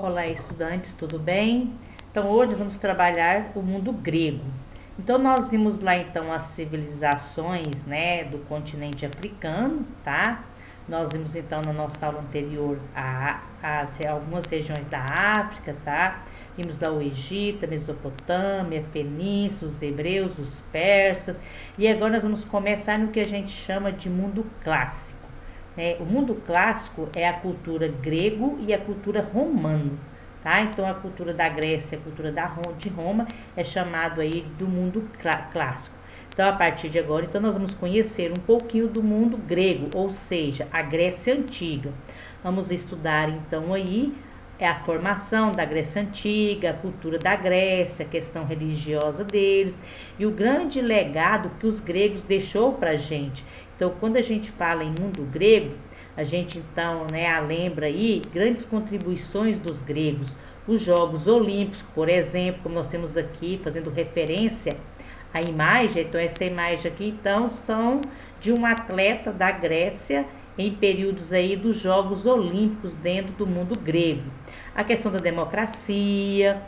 Olá, estudantes, tudo bem? Então, hoje nós vamos trabalhar o mundo grego. Então, nós vimos lá, então, as civilizações, né, do continente africano, tá? Nós vimos, então, na nossa aula anterior, algumas regiões da África, tá? Vimos lá o Egito, a Mesopotâmia, a Fenícia, os hebreus, os persas. E agora nós vamos começar no que a gente chama de mundo clássico. O mundo clássico é a cultura grego e a cultura romano, tá? Então a cultura da Grécia, a cultura de Roma é chamado aí do mundo clássico. Então a partir de agora, então nós vamos conhecer um pouquinho do mundo grego, ou seja, a Grécia Antiga. Vamos estudar então aí a formação da Grécia Antiga, a cultura da Grécia, a questão religiosa deles e o grande legado que os gregos deixou para a gente. Então, quando a gente fala em mundo grego, a gente então, né, lembra aí grandes contribuições dos gregos. Os Jogos Olímpicos, por exemplo, como nós temos aqui, fazendo referência à imagem. Então, essa imagem aqui, então, são de um atleta da Grécia em períodos aí dos Jogos Olímpicos dentro do mundo grego. A questão da democracia,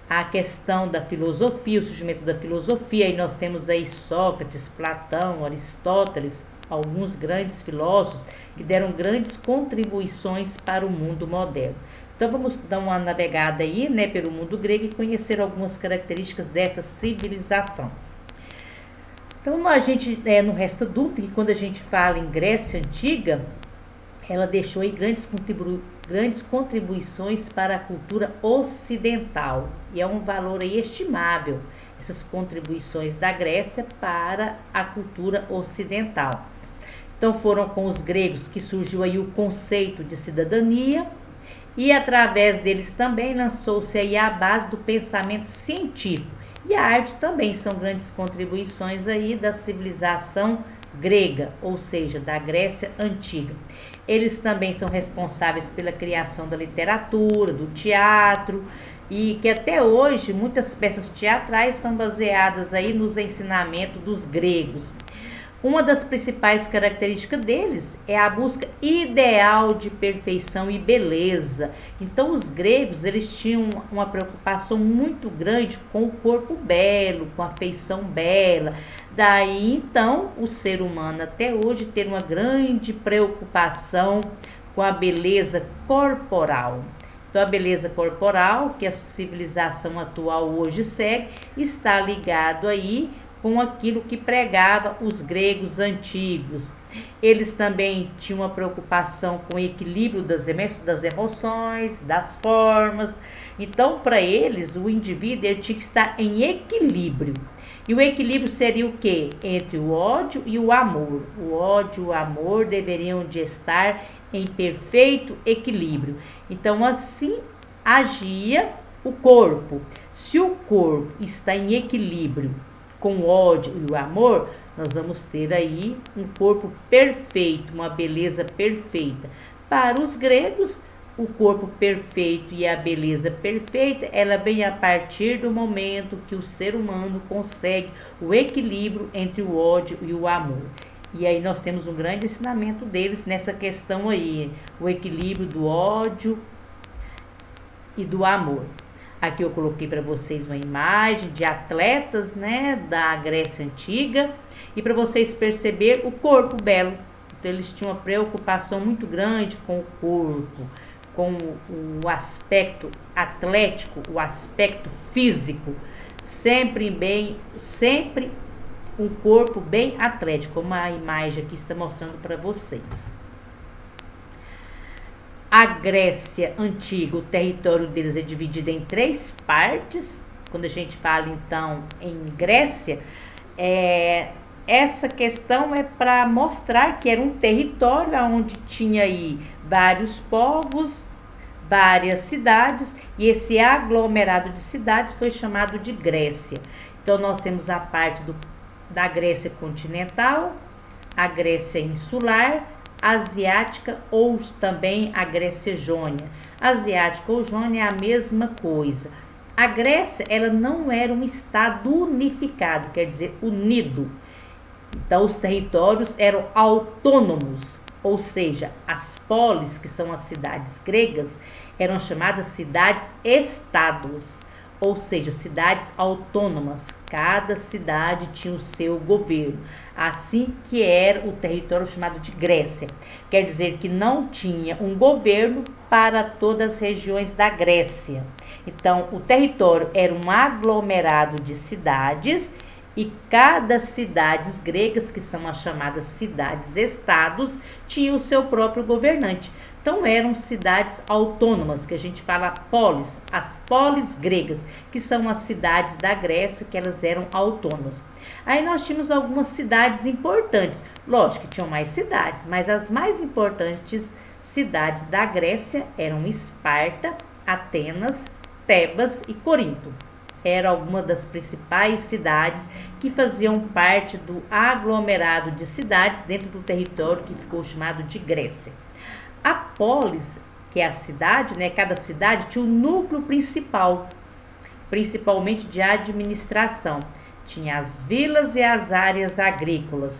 a questão da filosofia, o surgimento da filosofia. Aí nós temos aí Sócrates, Platão, Aristóteles, alguns grandes filósofos que deram grandes contribuições para o mundo moderno. Então vamos dar uma navegada aí, né, pelo mundo grego e conhecer algumas características dessa civilização. Então a gente não resta dúvida que quando a gente fala em Grécia Antiga, ela deixou aí grandes contribuições para a cultura ocidental e é um valor aí estimável essas contribuições da Grécia para a cultura ocidental. Então foram com os gregos que surgiu aí o conceito de cidadania e através deles também lançou-se aí a base do pensamento científico. E a arte também são grandes contribuições aí da civilização grega, ou seja, da Grécia Antiga. Eles também são responsáveis pela criação da literatura, do teatro, e que até hoje muitas peças teatrais são baseadas aí nos ensinamentos dos gregos. Uma das principais características deles é a busca ideal de perfeição e beleza. Então os gregos, eles tinham uma preocupação muito grande com o corpo belo, com a feição bela. Daí então o ser humano até hoje tem uma grande preocupação com a beleza corporal. Então a beleza corporal que a civilização atual hoje segue está ligado aí com aquilo que pregava os gregos antigos. Eles também tinham uma preocupação com o equilíbrio das emoções, das formas. Então, para eles, o indivíduo ele tinha que estar em equilíbrio. E o equilíbrio seria o quê? Entre o ódio e o amor. O ódio e o amor deveriam de estar em perfeito equilíbrio. Então, assim agia o corpo. Se o corpo está em equilíbrio com o ódio e o amor, nós vamos ter aí um corpo perfeito, uma beleza perfeita. Para os gregos, o corpo perfeito e a beleza perfeita, ela vem a partir do momento que o ser humano consegue o equilíbrio entre o ódio e o amor. E aí nós temos um grande ensinamento deles nessa questão aí, o equilíbrio do ódio e do amor. Aqui eu coloquei para vocês uma imagem de atletas, né, da Grécia Antiga e para vocês perceberem o corpo belo. Então eles tinham uma preocupação muito grande com o corpo, com o aspecto atlético, o aspecto físico, sempre um corpo bem atlético, como a imagem aqui está mostrando para vocês. A Grécia Antiga, o território deles é dividido em 3 partes. Quando a gente fala então em Grécia, essa questão é para mostrar que era um território onde tinha aí vários povos, várias cidades, e esse aglomerado de cidades foi chamado de Grécia. Então nós temos a parte da Grécia continental, a Grécia insular, asiática ou também a Grécia Jônia. Asiática ou Jônia é a mesma coisa. A Grécia, ela não era um estado unificado, quer dizer, unido. Então os territórios eram autônomos, ou seja, as polis, que são as cidades gregas, eram chamadas cidades-estados, ou seja, cidades autônomas. Cada cidade tinha o seu governo. Assim que era o território chamado de Grécia. Quer dizer que não tinha um governo para todas as regiões da Grécia. Então, o território era um aglomerado de cidades e cada cidades gregas, que são as chamadas cidades-estados, tinha o seu próprio governante. Então, eram cidades autônomas, que a gente fala polis, as polis gregas, que são as cidades da Grécia, que elas eram autônomas. Aí nós tínhamos algumas cidades importantes. Lógico que tinham mais cidades, mas as mais importantes cidades da Grécia eram Esparta, Atenas, Tebas e Corinto. Eram algumas das principais cidades que faziam parte do aglomerado de cidades dentro do território que ficou chamado de Grécia. A polis, que é a cidade, né? Cada cidade tinha um núcleo principal, principalmente de administração. Tinha as vilas e as áreas agrícolas.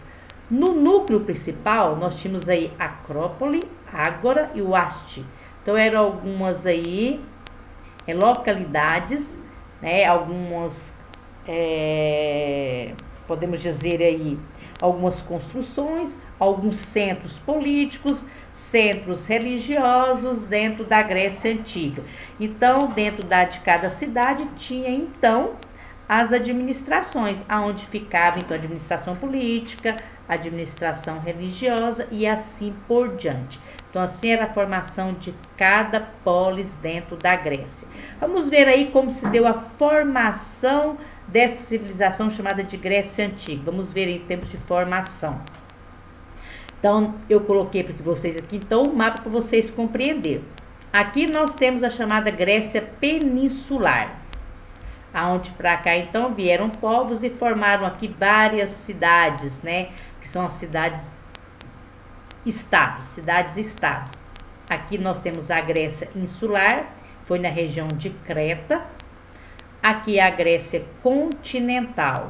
No núcleo principal, nós tínhamos aí Acrópole, Ágora e o Haste. Então, eram algumas aí localidades, né? Algumas, podemos dizer aí, algumas construções, alguns centros políticos, centros religiosos dentro da Grécia Antiga. Então, dentro de cada cidade tinha, então, as administrações, aonde ficava, então, a administração política, a administração religiosa e assim por diante. Então, assim era a formação de cada polis dentro da Grécia. Vamos ver aí como se deu a formação dessa civilização chamada de Grécia Antiga. Vamos ver em termos de formação. Então, eu coloquei para vocês aqui, então, o mapa para vocês compreenderem. Aqui nós temos a chamada Grécia Peninsular, aonde para cá, então, vieram povos e formaram aqui várias cidades, né? Que são as cidades-estados, cidades-estados. Aqui nós temos a Grécia Insular, foi na região de Creta. Aqui a Grécia Continental.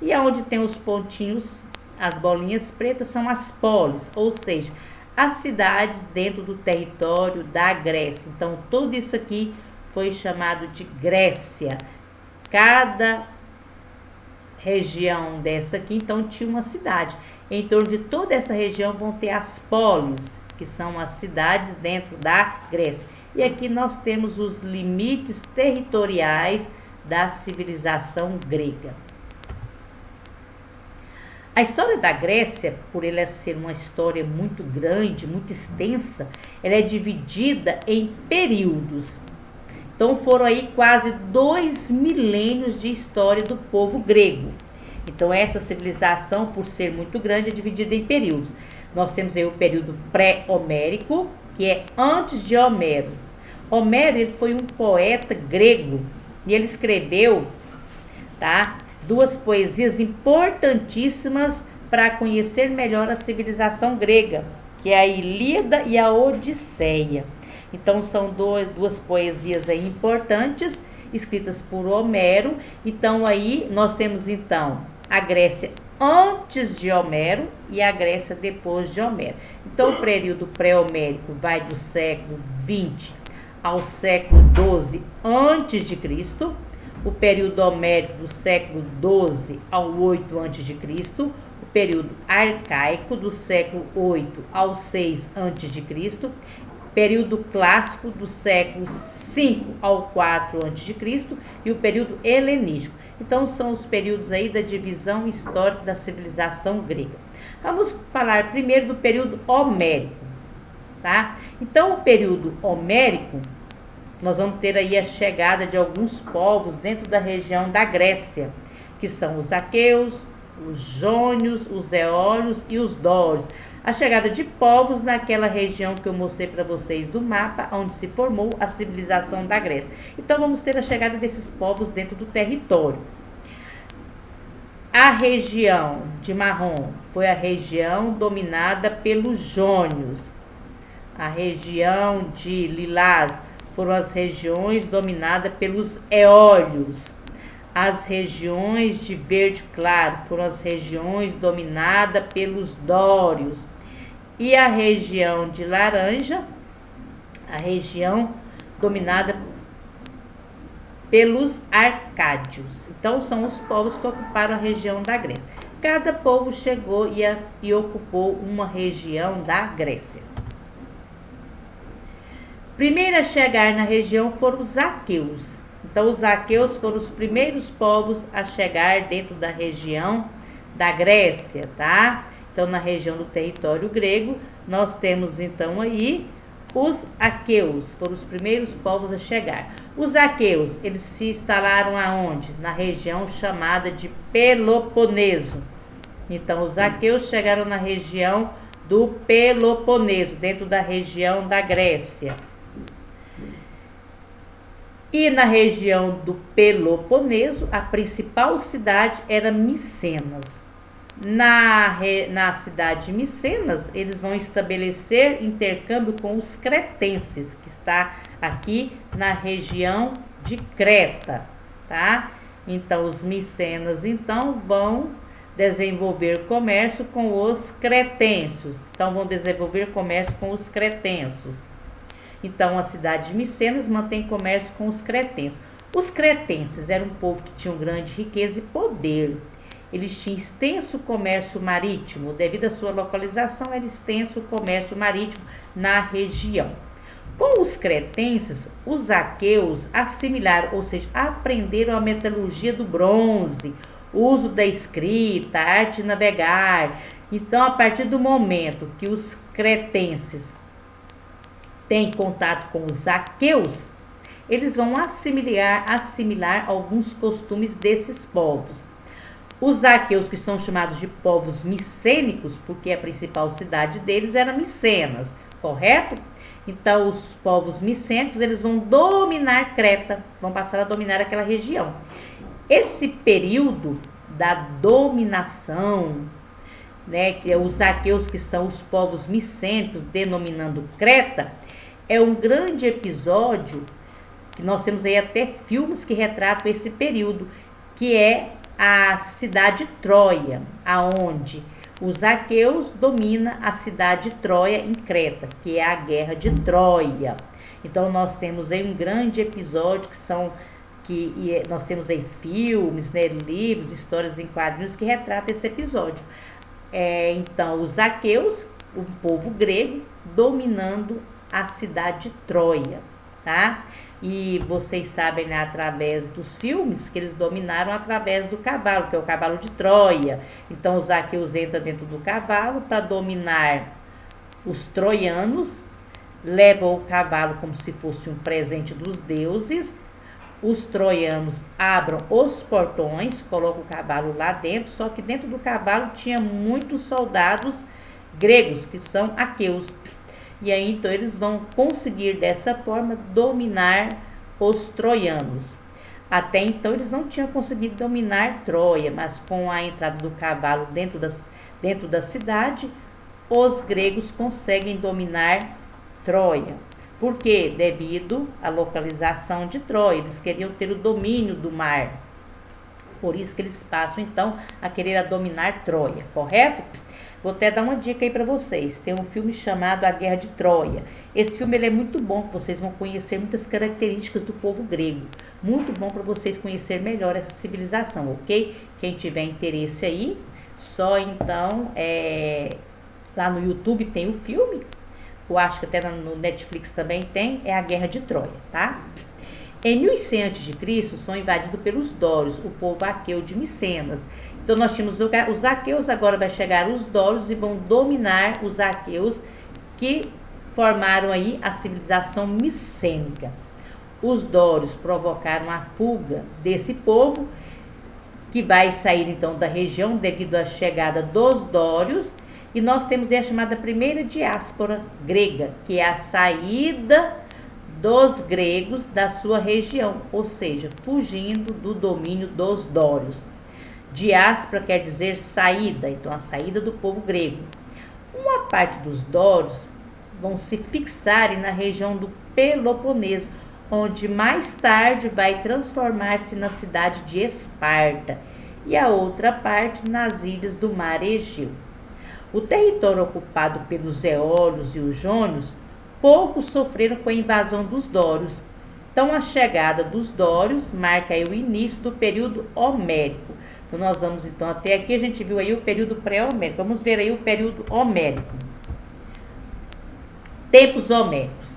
E aonde tem os pontinhos, as bolinhas pretas, são as polis, ou seja, as cidades dentro do território da Grécia. Então, tudo isso aqui foi chamado de Grécia. Cada região dessa aqui, então, tinha uma cidade. Em torno de toda essa região vão ter as polis, que são as cidades dentro da Grécia. E aqui nós temos os limites territoriais da civilização grega. A história da Grécia, por ela ser uma história muito grande, muito extensa, ela é dividida em períodos. Então, foram aí quase 2 milênios de história do povo grego. Então, essa civilização, por ser muito grande, é dividida em períodos. Nós temos aí o período pré-homérico, que é antes de Homero. Homero, ele foi um poeta grego e ele escreveu, tá, 2 poesias importantíssimas para conhecer melhor a civilização grega, que é a Ilíada e a Odisseia. Então, são 2 poesias aí importantes, escritas por Homero. Então, aí nós temos, então, a Grécia antes de Homero e a Grécia depois de Homero. Então, o período pré-homérico vai do século 20 ao século 12 antes de Cristo. O período homérico do século 12 ao 8 a.C., o período arcaico do século 8 ao 6 a.C., período clássico do século 5 ao 4 a.C. e o período helenístico. Então, são os períodos aí da divisão histórica da civilização grega. Vamos falar primeiro do período homérico, tá? Então, o período homérico, nós vamos ter aí a chegada de alguns povos dentro da região da Grécia, que são os aqueus, os jônios, os eólios e os dórios. A chegada de povos naquela região que eu mostrei para vocês do mapa, onde se formou a civilização da Grécia. Então, vamos ter a chegada desses povos dentro do território. A região de marrom foi a região dominada pelos jônios. A região de lilás foram as regiões dominadas pelos eólios. As regiões de verde claro foram as regiões dominadas pelos dórios. E a região de laranja, a região dominada pelos arcádios. Então, são os povos que ocuparam a região da Grécia. Cada povo chegou e ocupou uma região da Grécia. Primeiro a chegar na região foram os aqueus. Então, os aqueus foram os primeiros povos a chegar dentro da região da Grécia, tá? Então, na região do território grego, nós temos então aí os aqueus, foram os primeiros povos a chegar. Os aqueus, eles se instalaram aonde? Na região chamada de Peloponeso. Então, os aqueus chegaram na região do Peloponeso, dentro da região da Grécia. E na região do Peloponeso, a principal cidade era Micenas. Na cidade de Micenas, eles vão estabelecer intercâmbio com os cretenses, que está aqui na região de Creta, tá? Então, os micenas, então, vão desenvolver comércio com os cretenses. Então, vão desenvolver comércio com os cretenses. Então, a cidade de Micenas mantém comércio com os cretenses. Os cretenses eram um povo que tinha grande riqueza e poder. Eles tinham extenso comércio marítimo, devido à sua localização, era extenso comércio marítimo na região. Com os cretenses, os aqueus assimilaram, ou seja, aprenderam a metalurgia do bronze, o uso da escrita, a arte de navegar. Então, a partir do momento que os cretenses têm contato com os aqueus, eles vão assimilar alguns costumes desses povos. Os aqueus, que são chamados de povos micênicos, porque a principal cidade deles era Micenas, correto? Então, os povos micênicos, eles vão dominar Creta, vão passar a dominar aquela região. Esse período da dominação, né, que os aqueus, que são os povos micênicos, denominando Creta, é um grande episódio, que nós temos aí até filmes que retratam esse período, que é a cidade de Troia, aonde os aqueus dominam a cidade de Troia em Creta, que é a guerra de Troia. Então, nós temos aí um grande episódio nós temos aí filmes, né, livros, histórias em quadrinhos que retratam esse episódio. Então, os aqueus, o povo grego, dominando a cidade de Troia, tá? E vocês sabem, né, através dos filmes, que eles dominaram através do cavalo, que é o cavalo de Troia. Então, os aqueus entram dentro do cavalo para dominar os troianos, levam o cavalo como se fosse um presente dos deuses. Os troianos abrem os portões, colocam o cavalo lá dentro, só que dentro do cavalo tinha muitos soldados gregos, que são aqueus. E aí, então, eles vão conseguir, dessa forma, dominar os troianos. Até então, eles não tinham conseguido dominar Troia, mas com a entrada do cavalo dentro da cidade, os gregos conseguem dominar Troia. Por quê? Devido à localização de Troia. Eles queriam ter o domínio do mar. Por isso que eles passam, então, a querer dominar Troia, correto? Vou até dar uma dica aí para vocês. Tem um filme chamado A Guerra de Troia. Esse filme ele é muito bom, vocês vão conhecer muitas características do povo grego. Muito bom para vocês conhecer melhor essa civilização, ok? Quem tiver interesse aí, só então, lá no YouTube tem o filme. Eu acho que até no Netflix também tem, é A Guerra de Troia, tá? Em 1100 a.C., são invadidos pelos dórios, o povo aqueu de Micenas. Então, nós tínhamos os aqueus, agora vai chegar os dórios e vão dominar os aqueus que formaram aí a civilização micênica. Os dórios provocaram a fuga desse povo, que vai sair então da região devido à chegada dos dórios. E nós temos aí a chamada primeira diáspora grega, que é a saída dos gregos da sua região, ou seja, fugindo do domínio dos dórios. Diáspora quer dizer saída, então a saída do povo grego. Uma parte dos dórios vão se fixar na região do Peloponeso, onde mais tarde vai transformar-se na cidade de Esparta, e a outra parte nas ilhas do mar Egeu. O território ocupado pelos eólios e os jônios pouco sofreram com a invasão dos dórios. Então, a chegada dos dórios marca aí o início do período homérico. Então, nós vamos, então, até aqui a gente viu aí o período pré-homérico. Vamos ver aí o período homérico. Tempos homéricos.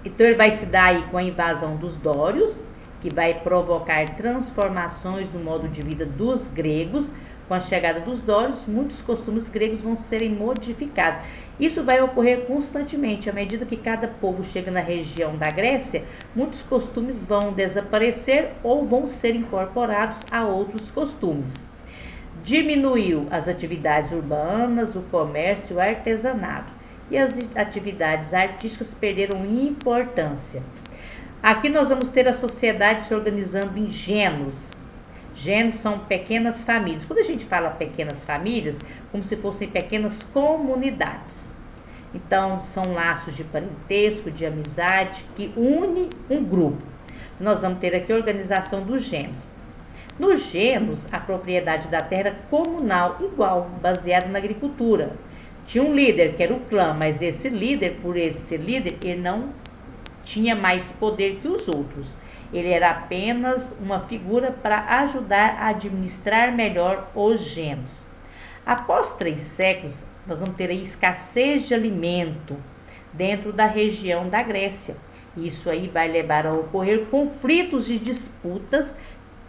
Então, ele vai se dar aí com a invasão dos dórios, que vai provocar transformações no modo de vida dos gregos. Com a chegada dos dórios, muitos costumes gregos vão serem modificados. Isso vai ocorrer constantemente. À medida que cada povo chega na região da Grécia, muitos costumes vão desaparecer ou vão ser incorporados a outros costumes. Diminuiu as atividades urbanas, o comércio e o artesanato. E as atividades artísticas perderam importância. Aqui nós vamos ter a sociedade se organizando em gêneros. Gêneros são pequenas famílias. Quando a gente fala pequenas famílias, como se fossem pequenas comunidades. Então, são laços de parentesco, de amizade, que une um grupo. Nós vamos ter aqui a organização dos gêneros. Nos gêneros, a propriedade da terra era comunal, igual, baseado na agricultura. Tinha um líder, que era o clã, mas esse líder, por ele ser líder, ele não tinha mais poder que os outros. Ele era apenas uma figura para ajudar a administrar melhor os gêneros. Após 3 séculos, nós vamos ter aí escassez de alimento dentro da região da Grécia. Isso aí vai levar a ocorrer conflitos e disputas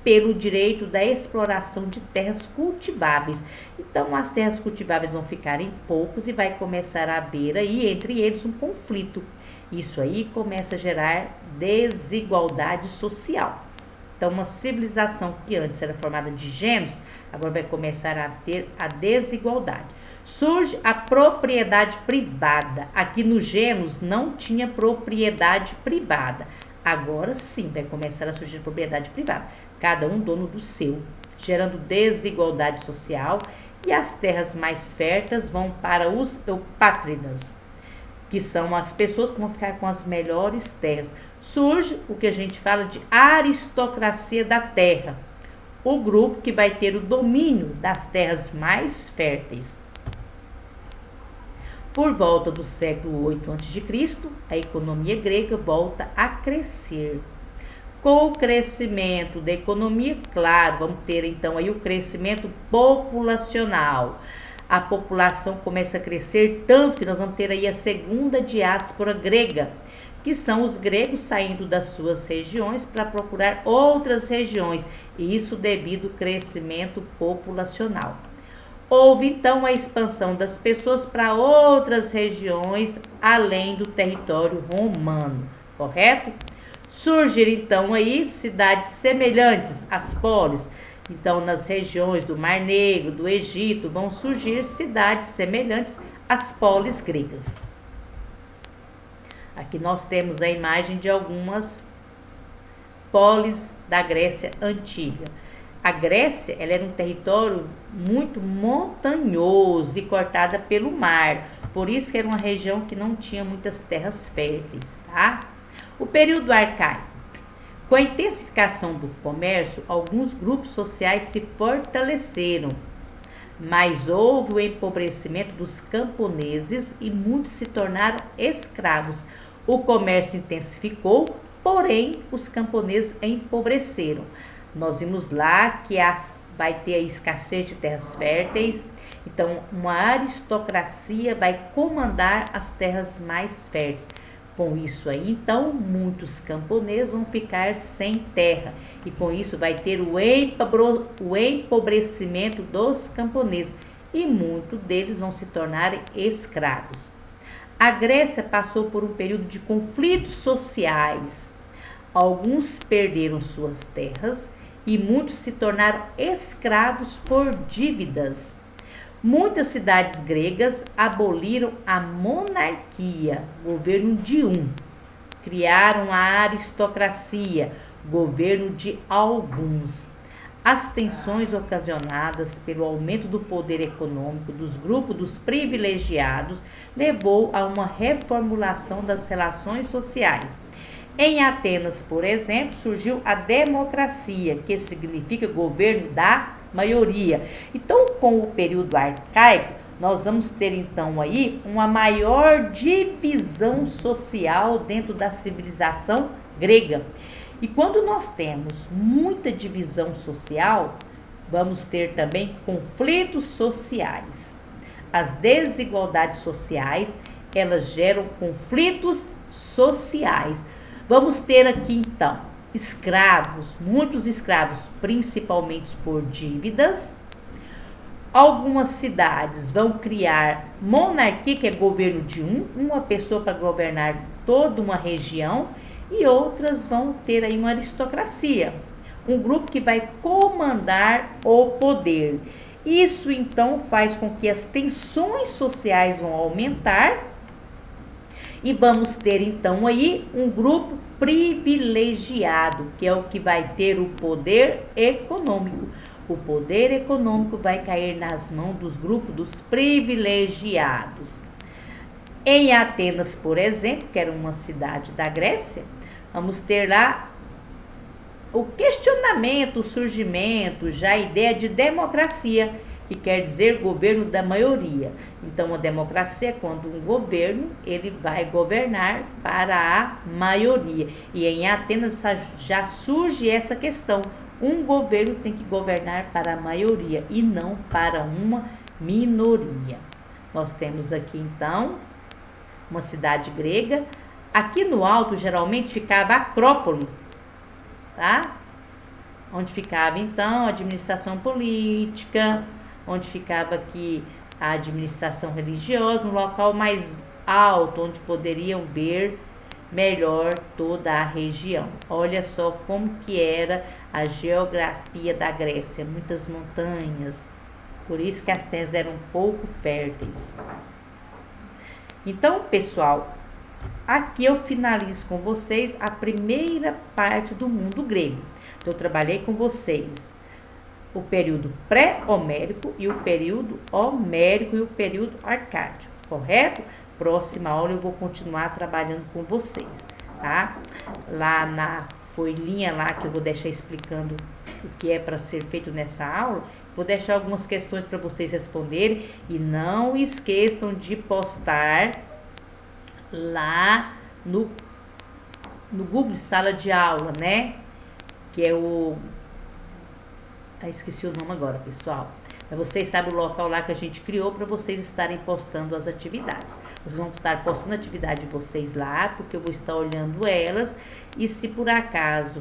pelo direito da exploração de terras cultiváveis. Então, as terras cultiváveis vão ficar em poucos e vai começar a haver aí entre eles um conflito. Isso aí começa a gerar desigualdade social. Então, uma civilização que antes era formada de gêneros, agora vai começar a ter a desigualdade. Surge a propriedade privada. Aqui nos gêneros não tinha propriedade privada. Agora sim vai começar a surgir propriedade privada. Cada um dono do seu, gerando desigualdade social, e as terras mais férteis vão para os eupátridas, que são as pessoas que vão ficar com as melhores terras. Surge o que a gente fala de aristocracia da terra, o grupo que vai ter o domínio das terras mais férteis. Por volta do século 8 a.C., a economia grega volta a crescer. Com o crescimento da economia, claro, vamos ter então aí o crescimento populacional. A população começa a crescer tanto que nós vamos ter aí a segunda diáspora grega, que são os gregos saindo das suas regiões para procurar outras regiões, e isso devido ao crescimento populacional. Houve então a expansão das pessoas para outras regiões além do território romano, correto? Surgiram então aí cidades semelhantes às polis. Então, nas regiões do Mar Negro, do Egito, vão surgir cidades semelhantes às polis gregas. Aqui nós temos a imagem de algumas polis da Grécia Antiga. A Grécia, ela era um território muito montanhoso e cortada pelo mar. Por isso que era uma região que não tinha muitas terras férteis, tá? O período arcaico. Com a intensificação do comércio, alguns grupos sociais se fortaleceram, mas houve o empobrecimento dos camponeses e muitos se tornaram escravos. O comércio intensificou, porém os camponeses empobreceram. Nós vimos lá que vai ter a escassez de terras férteis, então uma aristocracia vai comandar as terras mais férteis. Com isso aí, então, muitos camponeses vão ficar sem terra. E com isso vai ter o empobrecimento dos camponeses. E muitos deles vão se tornar escravos. A Grécia passou por um período de conflitos sociais. Alguns perderam suas terras e muitos se tornaram escravos por dívidas. Muitas cidades gregas aboliram a monarquia, governo de um. Criaram a aristocracia, governo de alguns. As tensões ocasionadas pelo aumento do poder econômico dos grupos dos privilegiados levou a uma reformulação das relações sociais. Em Atenas, por exemplo, surgiu a democracia, que significa governo da maioria. Então, com o período arcaico, nós vamos ter então aí uma maior divisão social dentro da civilização grega. E quando nós temos muita divisão social, vamos ter também conflitos sociais. As desigualdades sociais, elas geram conflitos sociais. Vamos ter aqui então escravos, muitos escravos, principalmente por dívidas. Algumas cidades vão criar monarquia, que é governo de uma pessoa para governar toda uma região, e outras vão ter aí uma aristocracia, um grupo que vai comandar o poder. Isso então faz com que as tensões sociais vão aumentar e vamos ter então aí um grupo privilegiado, que é o que vai ter o poder econômico. O poder econômico vai cair nas mãos dos grupos dos privilegiados. Em Atenas, por exemplo, que era uma cidade da Grécia, vamos ter lá o questionamento, o surgimento, já a ideia de democracia, que quer dizer governo da maioria. Então, a democracia é quando um governo ele vai governar para a maioria. E em Atenas já surge essa questão. Um governo tem que governar para a maioria e não para uma minoria. Nós temos aqui, então, uma cidade grega. Aqui no alto, geralmente, ficava a Acrópole, tá? Onde ficava, então, a administração política, onde ficava aqui a administração religiosa, no local mais alto, onde poderiam ver melhor toda a região. Olha só como que era a geografia da Grécia, muitas montanhas, por isso que as terras eram pouco férteis. Então, pessoal, aqui eu finalizo com vocês a primeira parte do mundo grego. Então, eu trabalhei com vocês o período pré-homérico e o período homérico e o período arcádico, correto? Próxima aula eu vou continuar trabalhando com vocês, tá? Lá na folhinha lá que eu vou deixar explicando o que é para ser feito nessa aula, vou deixar algumas questões para vocês responderem e não esqueçam de postar lá no Google Sala de Aula, né? Que é o... esqueci o nome agora, pessoal. Mas vocês sabem o local lá que a gente criou para vocês estarem postando as atividades. Vocês vão estar postando a atividade de vocês lá, porque eu vou estar olhando elas. E se por acaso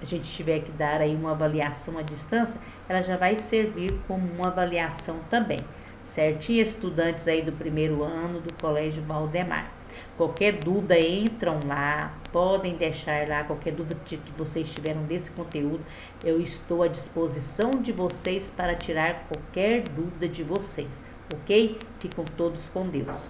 a gente tiver que dar aí uma avaliação à distância, ela já vai servir como uma avaliação também. Certinho, estudantes aí do primeiro ano do Colégio Valdemar. Qualquer dúvida, entram lá, podem deixar lá qualquer dúvida que vocês tiveram desse conteúdo. Eu estou à disposição de vocês para tirar qualquer dúvida de vocês, ok? Ficam todos com Deus.